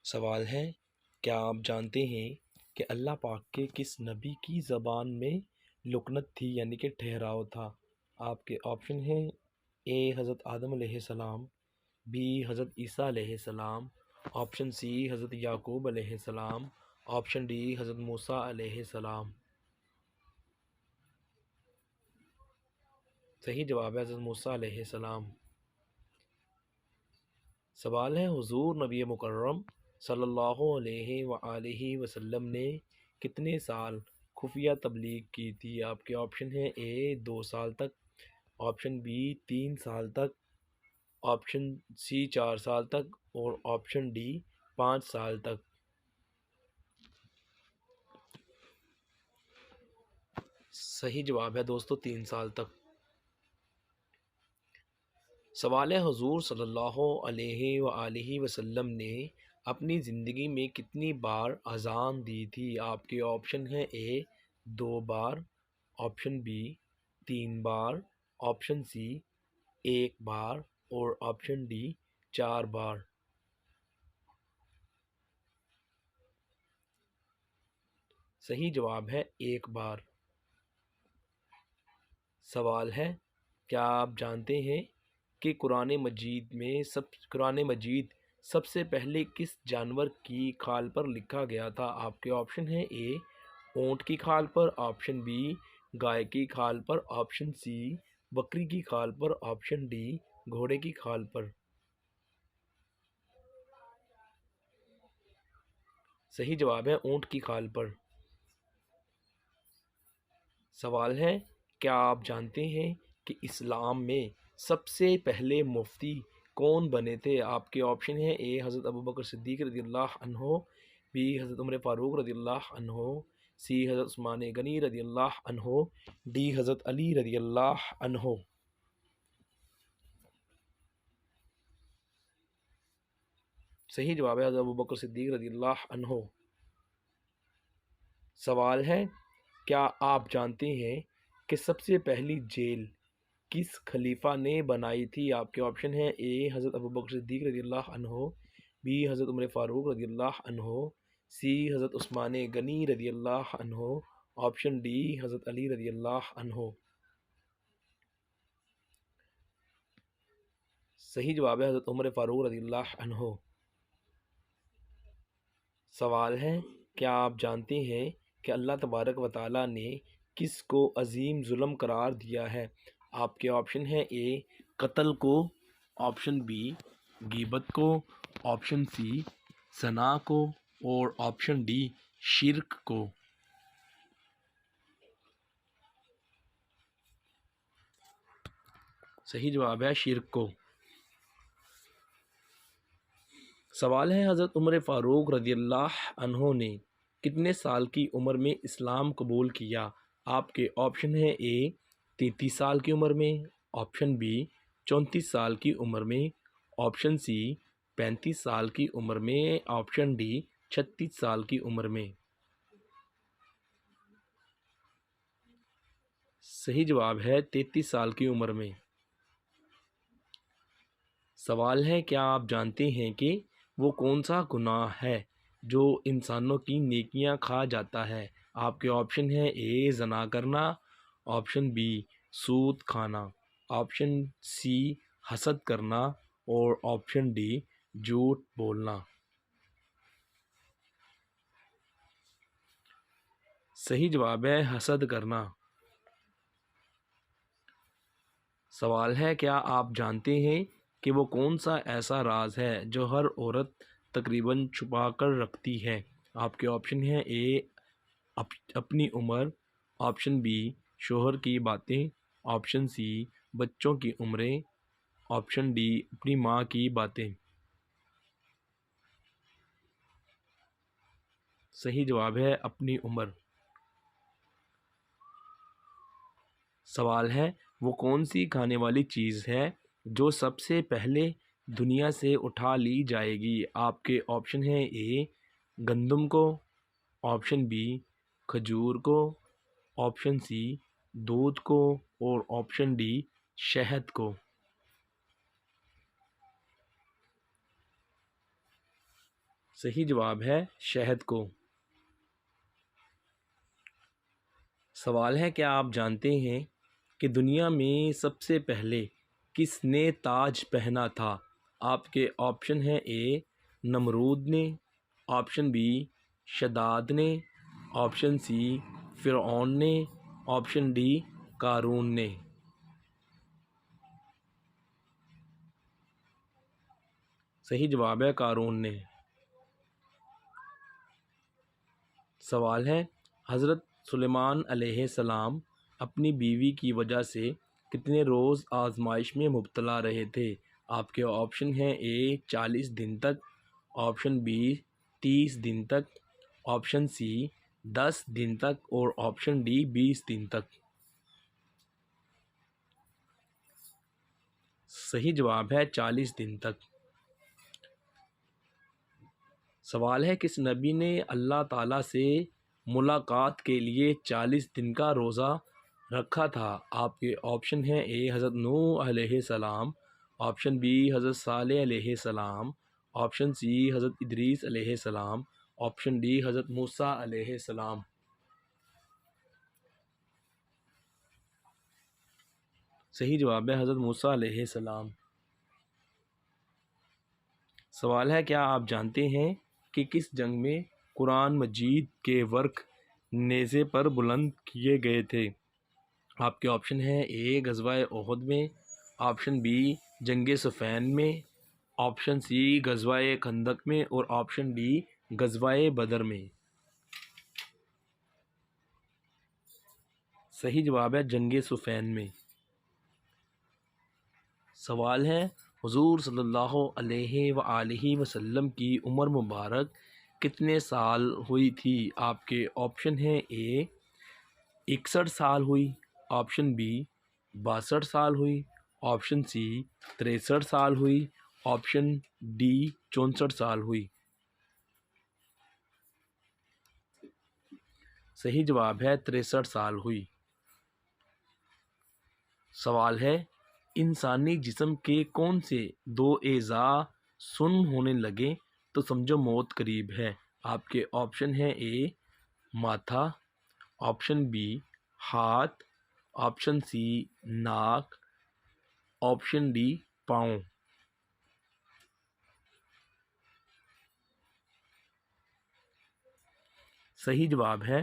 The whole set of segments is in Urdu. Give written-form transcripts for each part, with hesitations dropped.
سوال ہے، کیا آپ جانتے ہیں کہ اللہ پاک کے کس نبی کی زبان میں لکنت تھی یعنی کہ ٹھہراؤ تھا؟ آپ کے آپشن ہیں: اے حضرت آدم علیہ السلام، بی حضرت عیسیٰ علیہ السلام، آپشن سی حضرت یعقوب علیہ السلام، آپشن ڈی حضرت موسیٰ علیہ السلام۔ صحیح جواب ہے حضرت موسیٰ علیہ السلام۔ سوال ہے، حضور نبی مکرم صلی اللہ علیہ وآلہ وسلم نے کتنے سال خفیہ تبلیغ کی تھی؟ آپ کے آپشن ہیں: اے 2 سال تک، آپشن بی 3 سال تک، آپشن سی 4 سال تک اور آپشن ڈی 5 سال تک۔ صحیح جواب ہے دوستو 3 سال تک۔ سوال ہے، حضور صلی اللہ علیہ وآلہ وسلم نے اپنی زندگی میں کتنی بار اذان دی تھی؟ آپ کے آپشن ہیں: اے 2 بار، آپشن بی 3 بار، آپشن سی 1 بار اور آپشن ڈی 4 بار۔ صحیح جواب ہے 1 بار۔ سوال ہے، کیا آپ جانتے ہیں کہ قرآن مجید سب سے پہلے کس جانور کی کھال پر لکھا گیا تھا؟ آپ کے آپشن ہیں: اے اونٹ کی کھال پر، آپشن بی گائے کی کھال پر، آپشن سی بکری کی کھال پر، آپشن ڈی گھوڑے کی کھال پر۔ صحیح جواب ہے اونٹ کی کھال پر۔ سوال ہے، کیا آپ جانتے ہیں کہ اسلام میں سب سے پہلے مفتی کون بنے تھے؟ آپ کے آپشن ہیں: اے حضرت ابوبکر صدیق رضی اللہ عنہ، بی حضرت عمر فاروق رضی اللہ عنہ، سی حضرت عثمان غنی رضی اللہ عنہ، ڈی حضرت علی رضی اللہ عنہ۔ صحیح جواب ہے حضرت ابوبکر صدیق رضی اللہ عنہ۔ سوال ہے، کیا آپ جانتے ہیں کہ سب سے پہلی جیل کس خلیفہ نے بنائی تھی؟ آپ کے آپشن ہیں: اے حضرت ابوبکر صدیق رضی اللہ عنہ، بی حضرت عمر فاروق رضی اللہ عنہ، سی حضرت عثمان غنی رضی اللہ عنہ، آپشن ڈی حضرت علی رضی اللہ عنہ۔ صحیح جواب ہے حضرت عمر فاروق رضی اللہ عنہ۔ سوال ہے، کیا آپ جانتے ہیں کہ اللہ تبارک و تعالیٰ نے کس کو عظیم ظلم قرار دیا ہے؟ آپ کے آپشن ہیں: اے قتل کو، آپشن بی غیبت کو، آپشن سی زنا کو اور آپشن ڈی شرک کو۔ صحیح جواب ہے شرک کو۔ سوال ہے، حضرت عمر فاروق رضی اللہ عنہ نے کتنے سال کی عمر میں اسلام قبول کیا؟ آپ کے آپشن ہیں: اے 33 سال کی عمر میں، آپشن بی 34 سال کی عمر میں، آپشن سی 35 سال کی عمر میں، آپشن ڈی 36 سال کی عمر میں۔ صحیح جواب ہے 33 سال کی عمر میں۔ سوال ہے، کیا آپ جانتے ہیں کہ وہ کون سا گناہ ہے جو انسانوں کی نیکیاں کھا جاتا ہے؟ آپ کے آپشن ہیں: اے زنا کرنا، آپشن بی سود کھانا، آپشن سی حسد کرنا اور آپشن ڈی جھوٹ بولنا۔ صحیح جواب ہے حسد کرنا۔ سوال ہے، کیا آپ جانتے ہیں کہ وہ کون سا ایسا راز ہے جو ہر عورت تقریباً چھپا کر رکھتی ہے؟ آپ کے آپشن ہیں: اے اپنی عمر، آپشن بی شوہر کی باتیں، آپشن سی بچوں کی عمریں، آپشن ڈی اپنی ماں کی باتیں۔ صحیح جواب ہے اپنی عمر۔ سوال ہے، وہ کون سی کھانے والی چیز ہے جو سب سے پہلے دنیا سے اٹھا لی جائے گی؟ آپ کے آپشن ہیں: اے گندم کو، آپشن بی کھجور کو، آپشن سی دودھ کو اور آپشن ڈی شہد کو۔ صحیح جواب ہے شہد کو۔ سوال ہے کیا آپ جانتے ہیں کہ دنیا میں سب سے پہلے کس نے تاج پہنا تھا؟ آپ کے آپشن ہیں اے نمرود نے، آپشن بی شداد نے، آپشن سی فرعون نے، آپشن ڈی قارون نے۔ صحیح جواب ہے قارون نے۔ سوال ہے حضرت سلیمان علیہ السلام اپنی بیوی کی وجہ سے کتنے روز آزمائش میں مبتلا رہے تھے؟ آپ کے آپشن ہیں اے 40 دن تک، آپشن بی 30 دن تک، آپشن سی 10 دن تک اور آپشن ڈی 20 دن تک۔ صحیح جواب ہے 40 دن تک۔ سوال ہے کس نبی نے اللہ تعالیٰ سے ملاقات کے لیے 40 دن کا روزہ رکھا تھا؟ آپ کے آپشن ہیں اے حضرت نوح علیہ السلام، آپشن بی حضرت صالح علیہ السلام، آپشن سی حضرت ادریس علیہ السلام، آپشن ڈی حضرت موسیٰ علیہ السلام۔ صحیح جواب ہے حضرت موسیٰ علیہ السلام۔ سوال ہے کیا آپ جانتے ہیں کہ کس جنگ میں قرآن مجید کے ورق نیزے پر بلند کیے گئے تھے؟ آپ کے آپشن ہیں اے غزوہ احد میں، آپشن بی جنگ صفین میں، آپشن سی غزوہ خندق میں اور آپشن ڈی غزوہ بدر میں۔ صحیح جواب ہے جنگ صفین میں۔ سوال ہے حضور صلی اللہ علیہ وآلہ وسلم کی عمر مبارک کتنے سال ہوئی تھی؟ آپ کے آپشن ہیں اے 61 سال ہوئی، آپشن بی 62 سال ہوئی، آپشن سی 63 سال ہوئی، آپشن ڈی 64 سال ہوئی۔ صحیح جواب ہے 63 سال ہوئی۔ سوال ہے انسانی جسم کے کون سے دو اعضاء سن ہونے لگے تو سمجھو موت قریب ہے؟ آپ کے آپشن ہیں اے ماتھا، آپشن بی ہاتھ، آپشن سی ناک، آپشن ڈی پاؤں۔ صحیح جواب ہے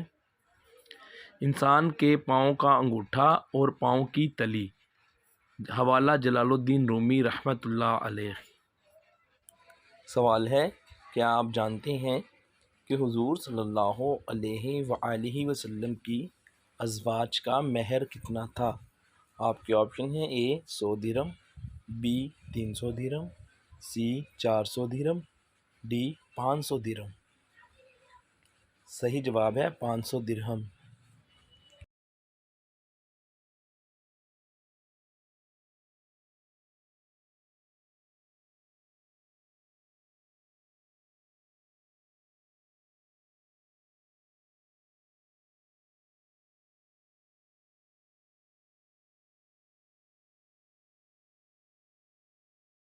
انسان کے پاؤں کا انگوٹھا اور پاؤں کی تلی۔ حوالہ جلال الدین رومی رحمۃ اللہ علیہ۔ سوال ہے کیا آپ جانتے ہیں کہ حضور صلی اللہ علیہ وآلہ وسلم کی ازواج کا مہر کتنا تھا؟ آپ کے آپشن ہیں اے 100 درہم، بی 300 درہم، سی 400 درہم، ڈی 500 درہم۔ صحیح جواب ہے 500 درہم۔